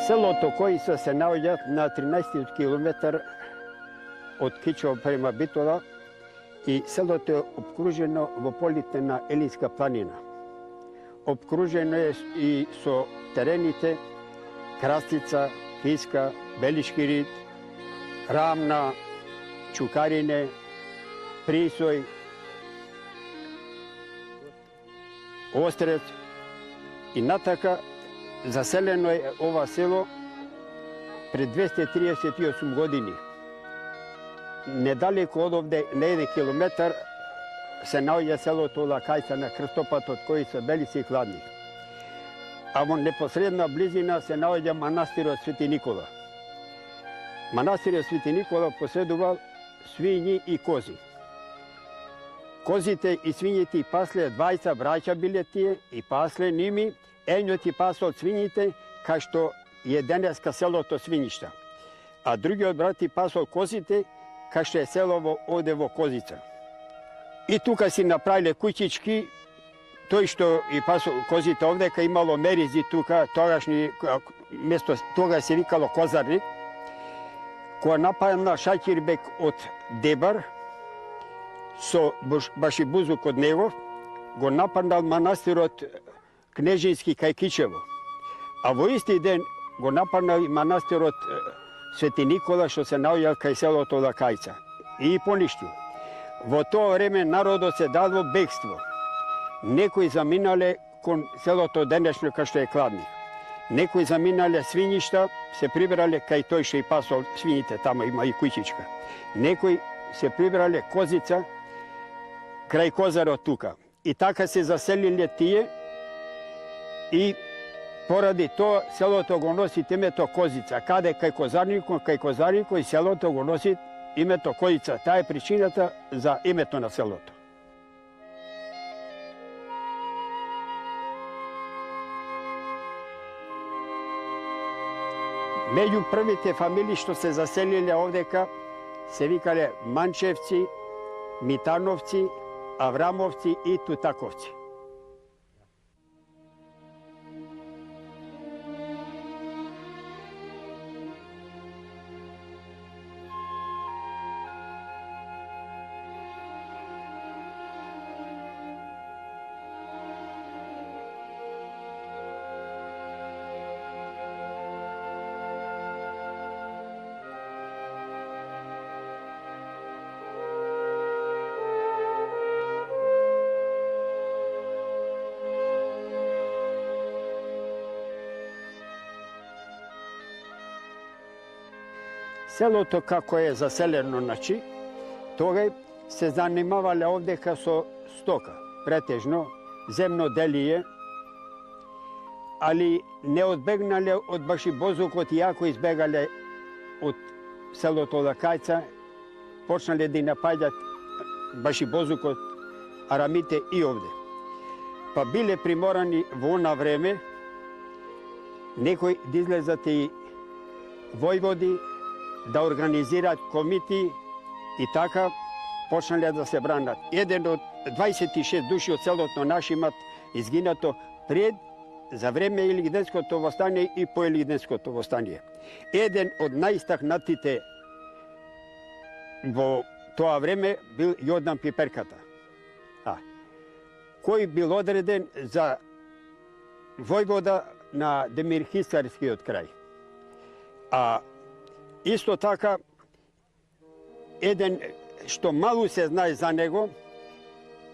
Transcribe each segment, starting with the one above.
Селото Којица се наоѓа на 13 километар од Кичево према Битола и селото е обкружено во полите на Елинска планина. Обкружено е и со терените Крастица, Киска, Белишки рид, Рамна, Чукарине, Присој, Острец и натака заселено е ова село пред 238 години. Недалеко од овде, на 1 километар, се наоѓа селото Лакајца на крстопатот кои се Белица и Кладник. А во непосредна близина се наоѓа манастирот Свети Никола. Манастирот Свети Никола поседувал свињи и кози. Козите и свињите и пасле 20 браќа биле тие и пасле ними, едниот и пасол свињите, кај што е денеска селото Свињишта. А другиот брат и пасол козите, кај што е селово оде во Козица. И тука си направиле куќички, тој што и пасол козите овде, кај имало меризи тука, тогашни, место тога се викало Козарник, која нападна Шаќирбек од Дебар, со башибузук од него, го нападнал манастирот Кнежински кај Кичево. А во исти ден го нападнал и манастирот Свети Никола, што се наоѓа кај селото Лакајца. И поништил. Во тоа време народот се дал во бегство. Некои заминале кон селото денешно кај што е Кладник. Некои заминале Свињишта, се прибрале кај тој што и пасол свињите, тамо има и куќичка. Некои се прибрале Козица, крај Козарот тука. И така се заселиле тие и поради тоа селото го носи името Козица. Каде кај Козарникот и селото го носи името Којица. Таа е причината за името на селото. Меѓу првите фамилии што се заселиле овдека се викале Манчевци, Митановци, Аврамовци и Тутаковци. Селото како е заселено, тогај се занимавале овдека со стока, претежно, земноделие, али не одбегнале од башибозукот, иако избегале од селото Лакајца, почнале да напаѓат башибозукот, арамите и овде. Па биле приморани во она време, некои да излезат и војводи, да организираат комити и така почнале да се бранат. Еден од 26 души од селото Нашимат изгинато пред, за време Илигденското востание и по Илигденското востание. Еден од најистакнатите во тоа време бил Јордан Пиперката, кој бил одреден за војвода на Демирхисарскиот крај. А исто така, еден што малу се знае за него,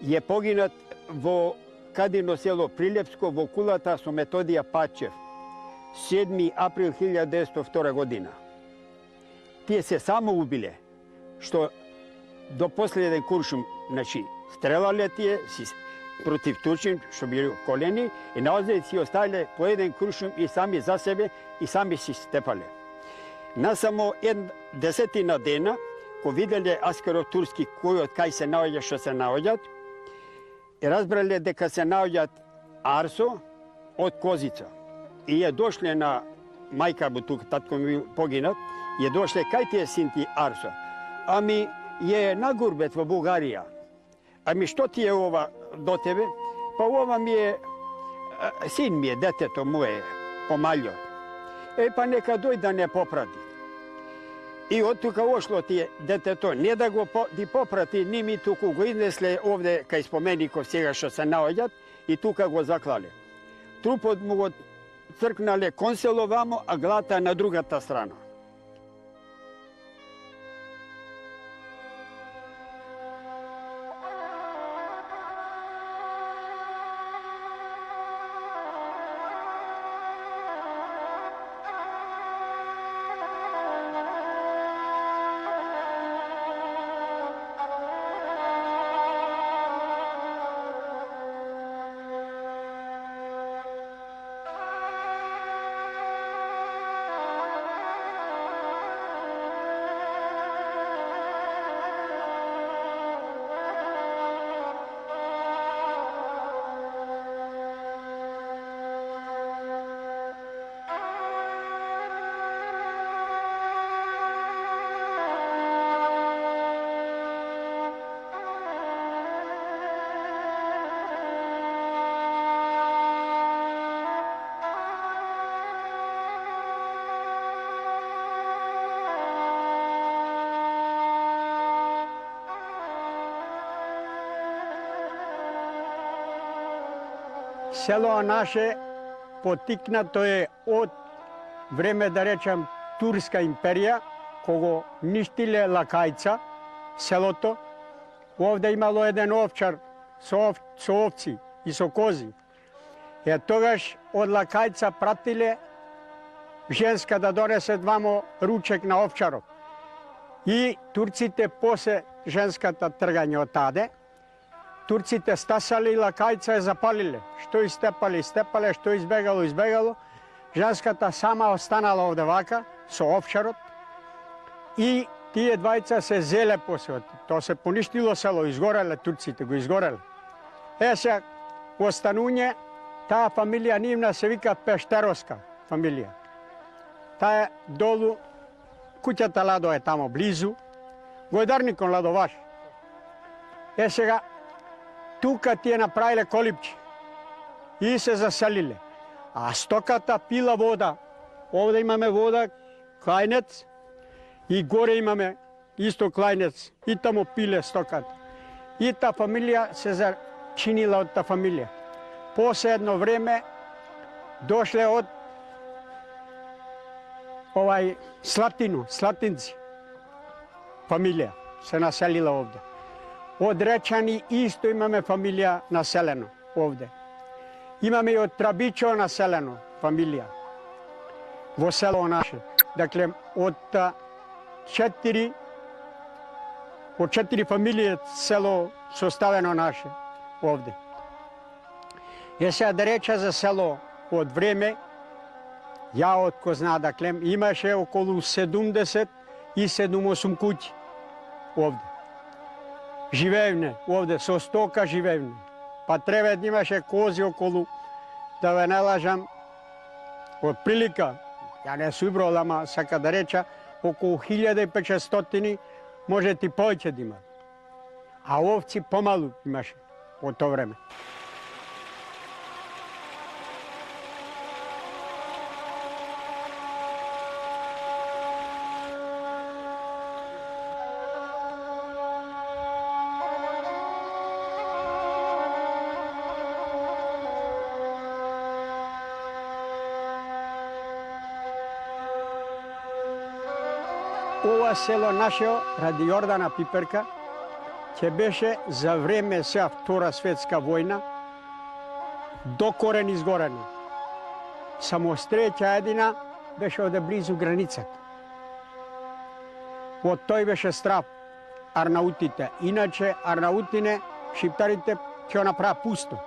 е погинат во кадино село Прилепско во кулата со Методија Пачев, 7 април 1902 година. Тие се само убиле, што до последен куршум, стрелале тие против турчин, што били колени, и наозад си оставиле по еден куршум и сами за себе, и сами си степале. Насамо 10 дена, ко виделе аскерот турски кој од кај се наоѓа што се наоѓат, и разбрале дека се наоѓат Арсо од Козица. И е дошле на мајка му тука, татко ми погинат, е дошле кај ти е син ти Арсо. Ами е на гурбет во Бугарија. Ами што ти е ова до тебе? Па ова ми е, син ми е, детето му е помалјо. pa neka dojde da ne poprati. I od tuka ošlo ti je deteto, ne da go ti poprati, ni mi tuku go iznesle ovde kaj spomenikov svega što se naođat i tuka go zaklali. Trupot mu go crknale konselo vamo, a glata na druga ta strana. Село наше потикнато е од време, да речем, Турска империја, кого ништиле лакајца, селото. Овде имало еден овчар со овци и со кози. Тогаш од лакајца пратиле женска да донесе двамо ручек на овчарот. И турците после женската тргање од таде, турците стасали лакајца и запалиле. Што истепале, што избегало. Женската сама останала овде вака, со овчарот. И тие двајца се зеле после. То се поништило село, изгореле турците, го изгореле. Сега, остануње, таа фамилија нивна се вика Пештеровска фамилија. Таа е долу, куќата Ладо е тамо близу, Гојдарникон Ладоваш. Сега, тука тие направиле колипчи и се заселиле. А стоката пила вода. Овде имаме вода, клајнец, и горе имаме исто клајнец. И тамо пиле стоката. И та фамилија се зачинила од та фамилија. После едно време дошле од Слатинци. Фамилија се населила овде. Од Речани исто имаме фамилија населено овде. Имаме и од Трабичо населено фамилија во село наше. Декле, од четири фамилија село составено наше овде. Сега да рече за село од време, ја од ко зна декле, имаше околу 78 куќи овде. Живеевне овде, со стока живеевне. Па треба да имаше кози околу, да ве не лажам, од прилика, ја не су брол, ама сака да реча, околу 1500, може ти повеќе да има. А овци помалу имаше во тоа време. Ова село наше, ради Јордана Пиперка, ќе беше за време сега Втора светска војна, до корен изгорено. Самостреќа едина беше оде близу границата. Од тој беше страв арнаутите. Иначе арнаутине, шиптарите ќе направа пусто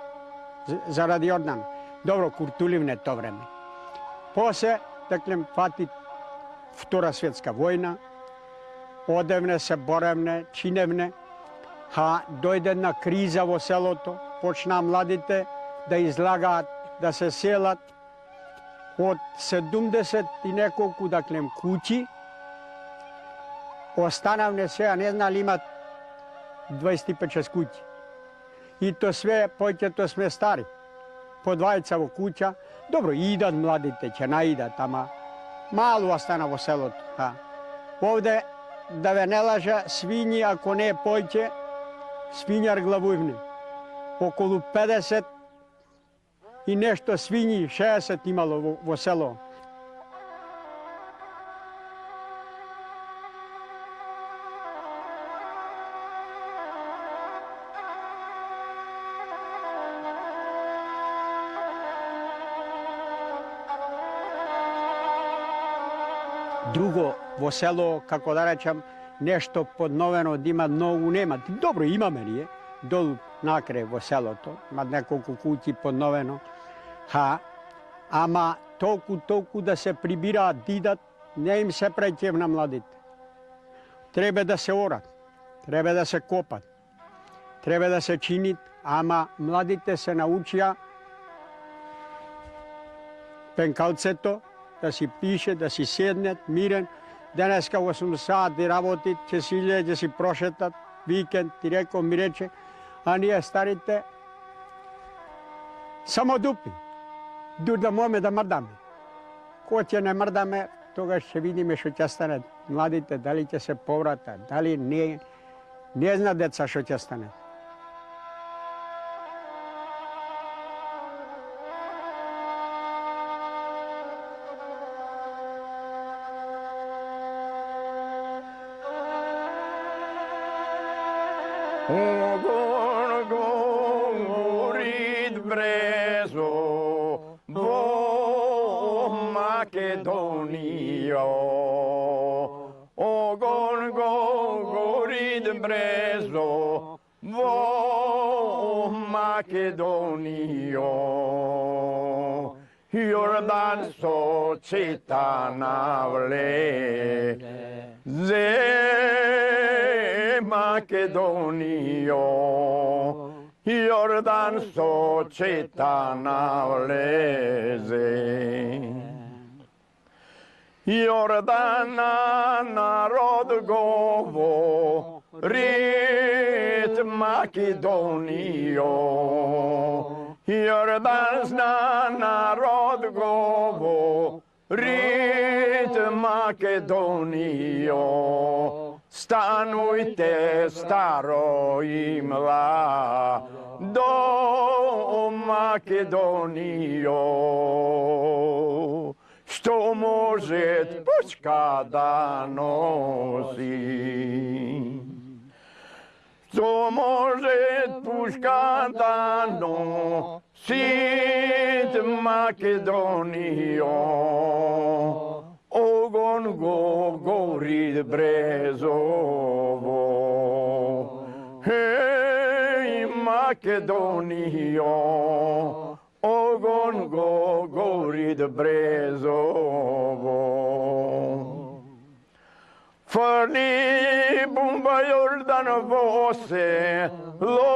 заради Јордан. Добро, Куртуливне тоа време. После, деклем, фати Втора светска војна, одевне се боревне, чиневне, дојде една криза во селото, почна младите да излагаат, да се селат. Од 70 и неколку, деклем, куќи, останавне сега, не знали имат 25 куќи. И то све, повеќето сме стари. По двајца во куќа. Добро, идат младите, ќе наидат, ама Мало остана во селото. Овде, да ве не лажа, свињи, ако не е појќе, свињар главувни. Околу 50 и нешто свињи, 60 имало во село. Друго во село, како да речам, нешто подновено, да има многу нема. Добро, имаме ние, долу накрај во селото, има неколку куќи подновено. Ама толку да се прибираат, дидат, не им се преќев на младите. Треба да се орат, треба да се копат, треба да се чинит, ама младите се научија пенкалцето, да си пише, да си седнат, мирен. Денеска 8 сати работи, ќе си илје, ќе си прошетат, викенд, ти рекол, ми рече, а ние старите само дупи. Дур да можеме да мрдаме. Ко ќе не мрдаме, тогаш ќе видиме што ќе стане. Младите, дали ќе се повратат, дали не зна деца што ќе стане. Огон горит брезо во Македонија. Огон горит брезо во Македонија. Јордан сочита навле Македонијо, Јордан сочита навлезе. Јордана народ говорит Македонијо. Јордан зна народ говорит Македонијо. Станујте старо и младо Македонијо, што може пушка да носи. Што може пушка да носи Македонијо. Огон горит брезово, хеј Македонијо, огон горит брезово. Фрли бумба Јордан во село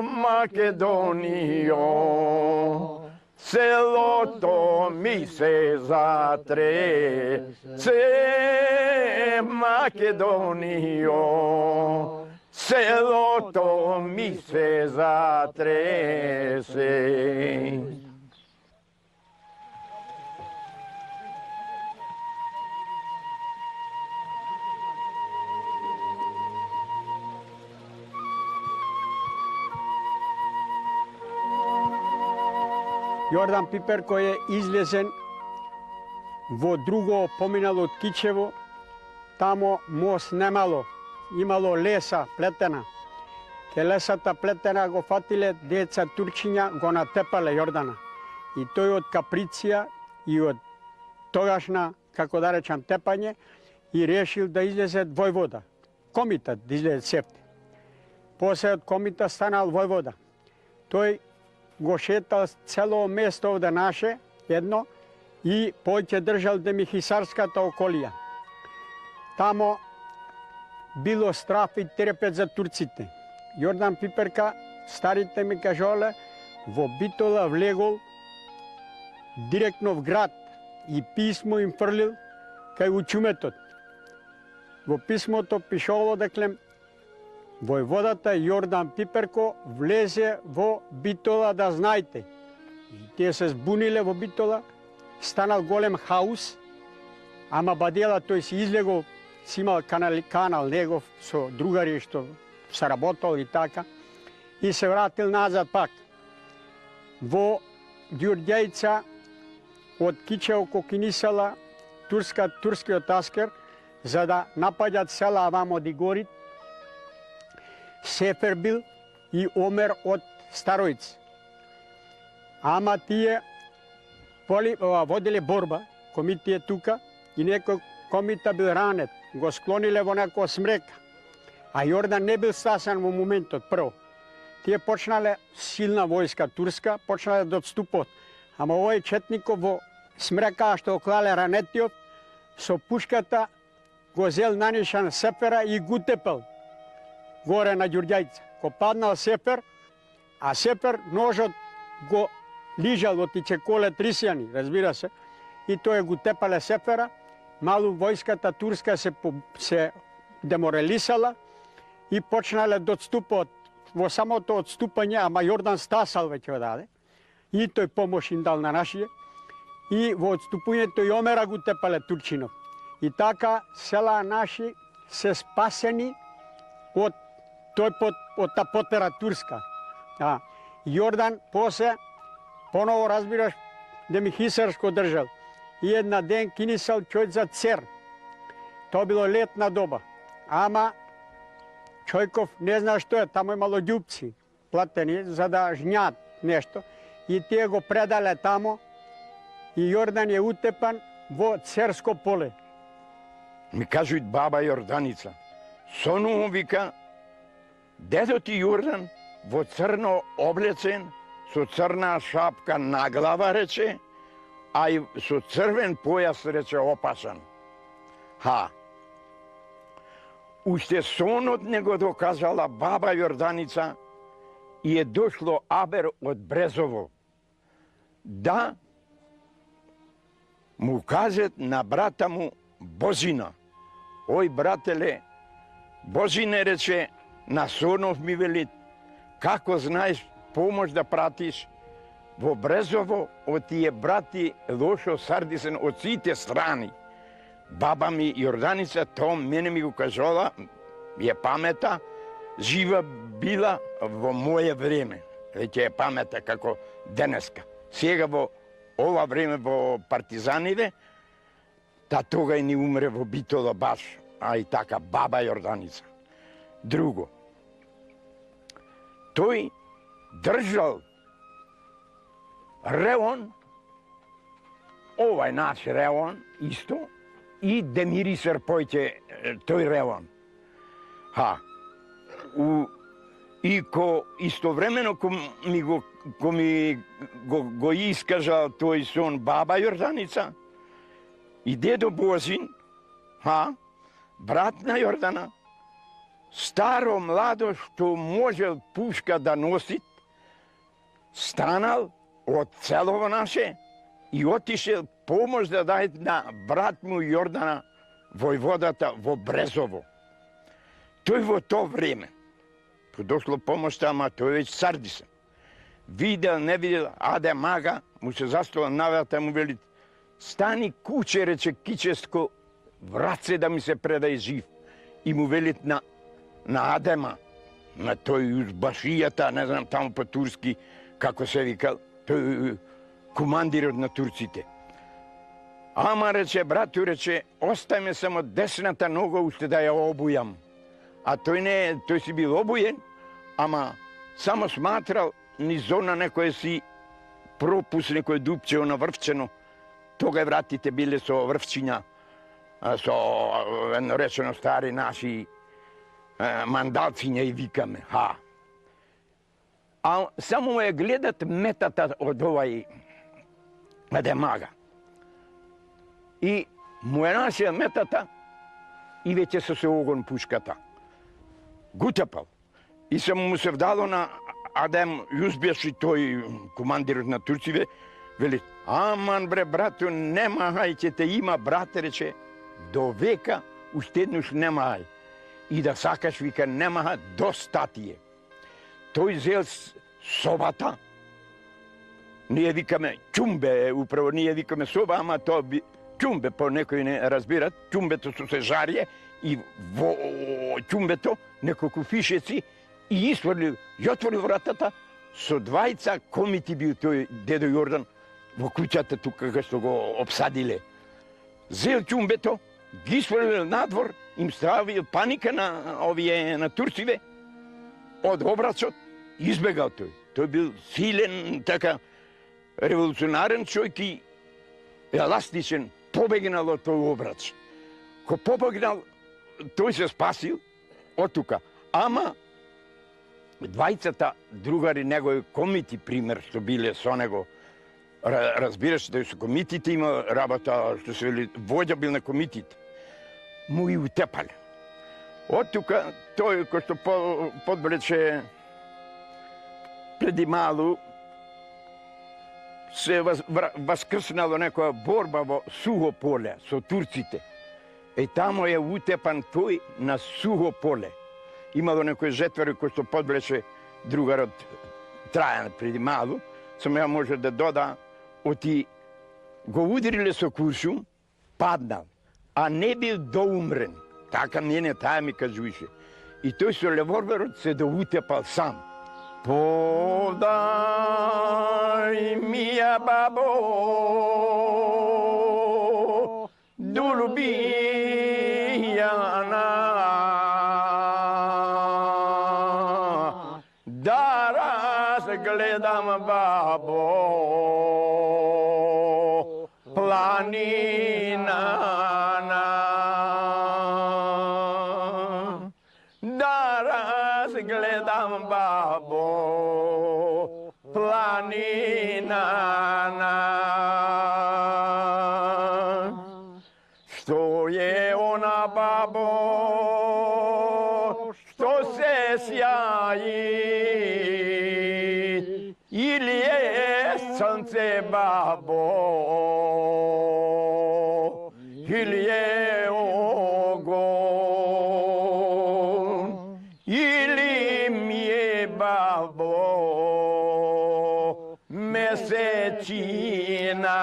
Македонијо. Селото ми се затресе Македонијо. Селото ми се затресе. Јордан Пипер кој е излезен во друго поминало од Кичево, тамо мост немало, имало леса плетена. Ке лесата плетена го фатиле деца турчиња, го натепале Јордана. И тој од каприција и од тогашна, како да речам, тепање, и решил да излезе војвода. Комита да излезе септе. После од комита станал војвода. Тој го шетал цело место овде наше, едно, и поќе држал Демихисарската околија. Тамо било страф и трепет за турците. Јордан Пиперка, старите ми кажале, во Битола влегол директно в град и писмо им фрлил кај учуметот. Во писмото пишало декле војводата Јордан Пиперко влезе во Битола, да знаете. И тие се збуниле во Битола, станал голем хаус Ама Бадела тој си излегол, си имал канал негов со другари што се работал и така. И се вратил назад пак. Во Ѓурѓајца од Кичево Кокинисала, турскиот аскер, за да напаѓат села авамо ди горит, Сефер бил и Омер од Старојц. Ама тие водиле борба, комитие тука, и некој комита бил ранет, го склониле во некоја смрека. А Јордан не бил стасан во моментот прво. Тие почнале силна војска турска, почнале да отступат. Ама овој четников во смрека што оклале ранетиот, со пушката го зел нанишан Сефера и го тепел горе на Ѓурѓајца. Ко паднал Сефер, а Сефер ножот го лижал во тичеколе трисјани, разбира се, и тој го тепале Сефера, малу војската турска се деморалисала и почнале да отступат. Во самото отступање, ама Јордан стасал веќе одаде, и тој помош им дал на нашие, и во отступувањето и Омера го тепале турчинов. И така села наши се спасени од та потера турска. Јордан после, поново разбираш, да ми хисарско држал. И една ден кинисал чојд за цер. Тоа било летна доба. Ама Чојков не зна што е, тамо имало ѓупци платени за да жњат нешто. И тие го предале тамо и Јордан е утепан во Церско поле. Ми кажујт баба Јорданица, сону вика, дедо ти Јордан во црно облецен, со црна шапка на глава, рече, а и со црвен појас, рече, опасан. Уште сонот не го докажала баба Јорданица и е дошло Абер од Брезово да му кажет на брата му Божина. Ој, брателе, Божине, рече, на сонов ми вели, како знаеш помош да пратиш во Брезово од тие брати лошо сардисен од сите страни. Баба ми Јорданица, тоа мене ми го кажала, е памета, жива била во моје време. Веќе е памета како денеска. Сега во ова време во партизаниве, та тога и ни умре во Битола баш, а и така баба Јорданица. Друго, тој држал реон, овај наш реон, исто, и Демирисер појќе тој реон. И ко истовремено ко ми го искажа тој сон баба Јорданица и дедо Божин, брат на Јордана, старо младо што можел пушка да носит, станал од селово наше и отишел помош да даде на брат му Јордана, војводата во Брезово. Тој во то време, подошло помошта, ама тој веќе сардисен. Видел, не видел, аде мага, му се застала на врата, му вели, стани куче, рече Кическо, врат се да ми се предај жив. И му велит на Адема, на тој узбашијата, не знам таму по турски, како се викал, тој командирот на турците. Ама, рече, брату, рече, остај само десната нога уште да ја обујам. А тој си бил обујен, ама само сматрал низ зона некој си пропус, некој дупче, оно врвчено. Тога вратите биле со врвчиња, со, едно речено, стари наши мандалциња и викаме, А само ја гледат метата од овај мага. И му е нашија метата и веќе се огон пушката. Гутепал. И само му се вдало на Адем Јузбеш, тој командирот на турциве, вели, аман бре, брату, немагај, ќе те има, брате, рече, до века уште еднуш немагај. И да сакаш, вика, немага, доста ти е. Тој зел собата, ние викаме чумбе, управо ние викаме соба, ама тоа čumbe, po nekoj ne разбират, čumbето su se жарje i во čumbето неколку фишеци и isvrli и отвори вратата со двајца комити бил тој дедо Јордан во куќата тука кај што го обсадиле. Зел čumbето, ги isvrли надвор, им ставил паника на овие на турциве, од обрацот избегал тој. Тој бил силен, така, револуционарен човек и еластичен, побегнал од тој обрац. Ко побегнал, тој се спасил од тука. Ама, двајцата другари негови комити, пример, што биле со него, разбираш, тој со комитите има работа, што се вели, воѓа бил на комитите, му и утепале. Од тука, тој кој што подбрече преди малу, се воскрснало некоја борба во сухо поле со турците. И тамо е утепан тој на сухо поле. Имало некој жетвари кој што подбрече другарот Трајан преди малу, сам ја може да дода, оти го удариле со куршум, паднал, а не бил доумрен. Така мене таа ми кажуеше. И тој со револверот се доутепал сам. Подай мија бабо, дулубијана, да разгледам бабо, планинана, да разгледам бабо, планинана. Што е она бабо, што се сјаи, или е сонце бабо, или е огон, или ми е бабо, месечина.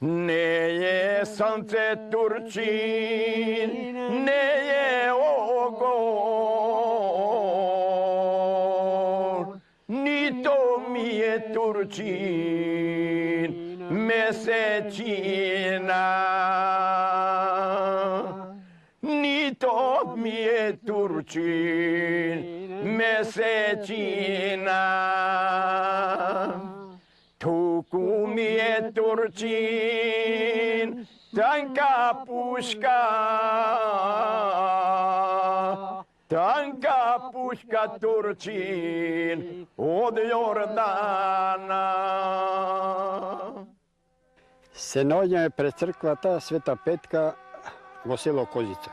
Не е сонце турчин, не е огон, нито ми е турчин, месечина. Нито ми е турчин, месечина. Туку ми е турчин, танка пушка турчин, од Јордана. Се наоѓаме пред црквата Света Петка во село Козица.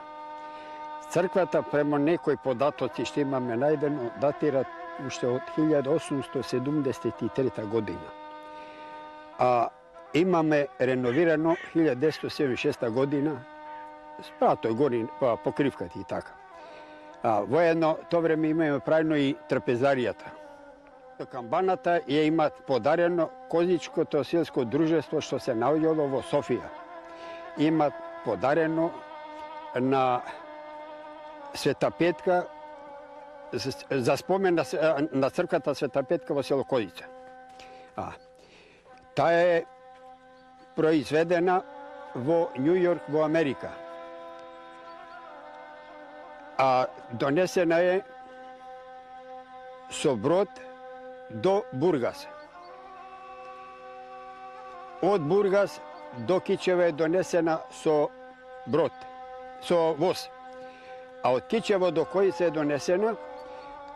Црквата, према некои податоци што имаме најдено, датира уште од 1873 година. А имаме реновирано 1976 година, спратој гори покривката и така. Воедно, тоа време имаме правено и трапезаријата. Камбаната ја имат подарено Козичкото селско дружество што се наоѓало во Софија. Имат подарено на Света Петка, за спомен на црквата Света Петка во село Козица. Таа е произведена во Њујорк, во Америка. А донесена е со брод до Бургас. Од Бургас до Кичево е донесена со брод, со воз. А од Кичево до Којица е донесена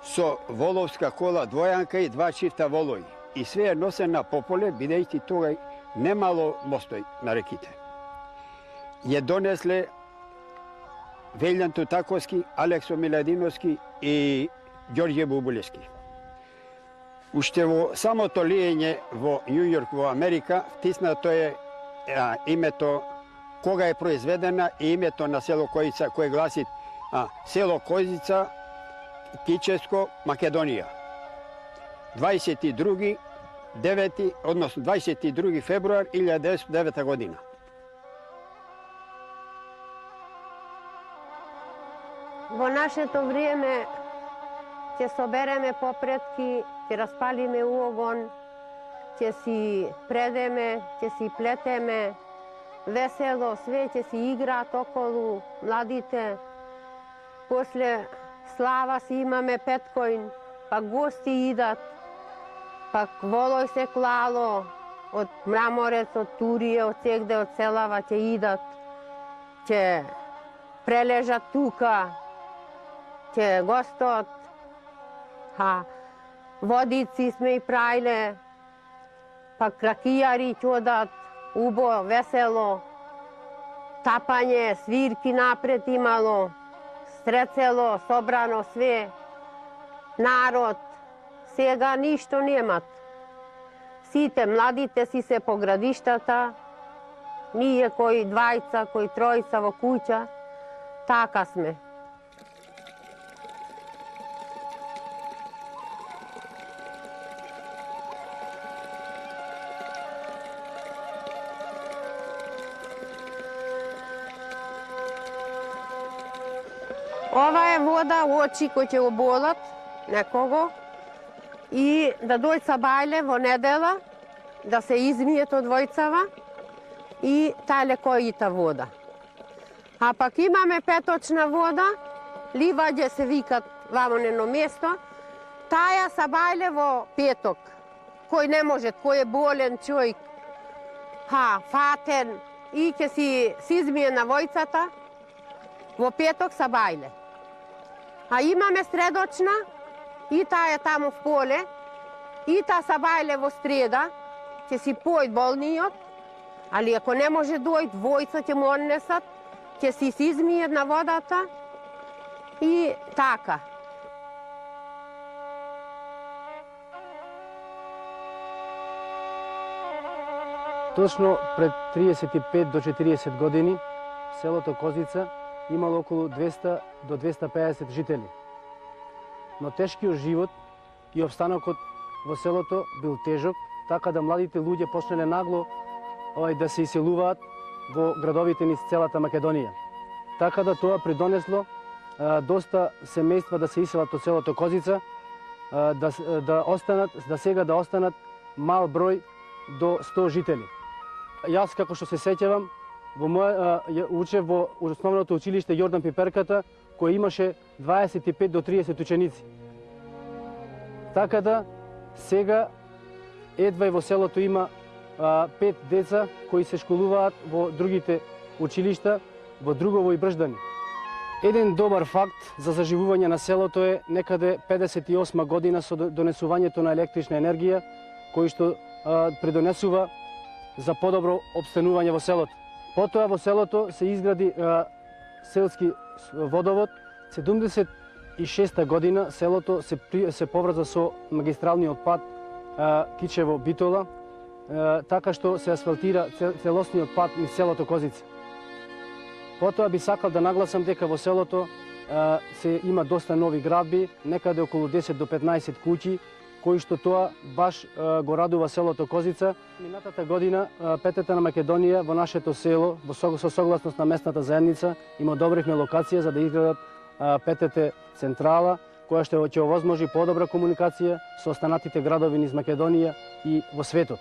со воловска кола двојанка и два чифта волови. И све е носена по поле, бидејќи тогај немало мостој на реките. Ја донесле Велјан Тутаковски, Алексо Миладиновски и Ѓорѓе Бубулевски. Уште во самото лиење во Њујорк, во Америка, втиснато е името кога е произведена и името на село Којица, кој гласи село Козица, Кичевско, Македонија. 22. 22. februar 1909. godina. Во нашето време ќе собереме попретки, ќе распалиме огон, ќе си предеме, ќе си плетеме, весело, све ќе си играат околу младите. После слава си имаме петкоин, пак гости идат, пак волој се клало, од Мраморец, од Турие, од сегде, од селава ќе идат, ќе прележат тука, ќе гостот. Водици сме и правиле, пак ракијари ќе одат, убо, весело, тапање, свирки напред имало, стрецело, собрано све, народ. Сега ништо немат. Сите младите си се по градиштата, ние кои двајца, кои тројца во куќа, така сме. Ова е вода, очи кои ќе оболат некого и да дојде сабајле во недела, да се измијет од војцава и таа лекојита вода. А пак имаме петочна вода, ливаѓе се викат вамо нено место, таја сабајле во петок. Кој не може, кој е болен човек, фатен и ќе си измие на војцата, во петок сабајле. А имаме средочна, и таа е таму в поле, и таа сабајле во среда, ќе си појд болниот, али ако не може дојд, војца ќе му однесат, ќе си измијат на водата и така. Точно пред 35 до 40 години селото Козица имало околу 200 до 250 жители. Но тешкиот живот и обстанокот во селото бил тежок, така да младите луѓе почнале нагло да се иселуваат во градовите низ целата Македонија. Така да тоа придонесло доста семејства да се иселат од селото Козица, да сега да останат мал број до 100 жители. Јас, како што се сеќавам, учев во основното училиште Јордан Пиперката, кој имаше 25 до 30 ученици. Така да, сега едва и во селото има 5 деца кои се школуваат во другите училишта, во Другово и Брждани. Еден добар факт за заживување на селото е некаде 58 година со донесувањето на електрична енергија, кој што придонесува за подобро обстанување во селото. Потоа во селото се изгради селски водовод. 76 година селото се поврза со магистралниот пат Кичево-Битола, така што се асфалтира целосниот пат низ селото Козица. Потоа би сакал да нагласам дека во селото се има доста нови градби, некаде околу 10 до 15 куќи, кои што тоа баш го радува селото Козица. Минатата година Петета на Македонија во нашето село, со согласност на местната заедница, им одобрихме локација за да изградат ПТТ централа, која што ќе овозможи подобра комуникација со останатите градови низ Македонија и во светот.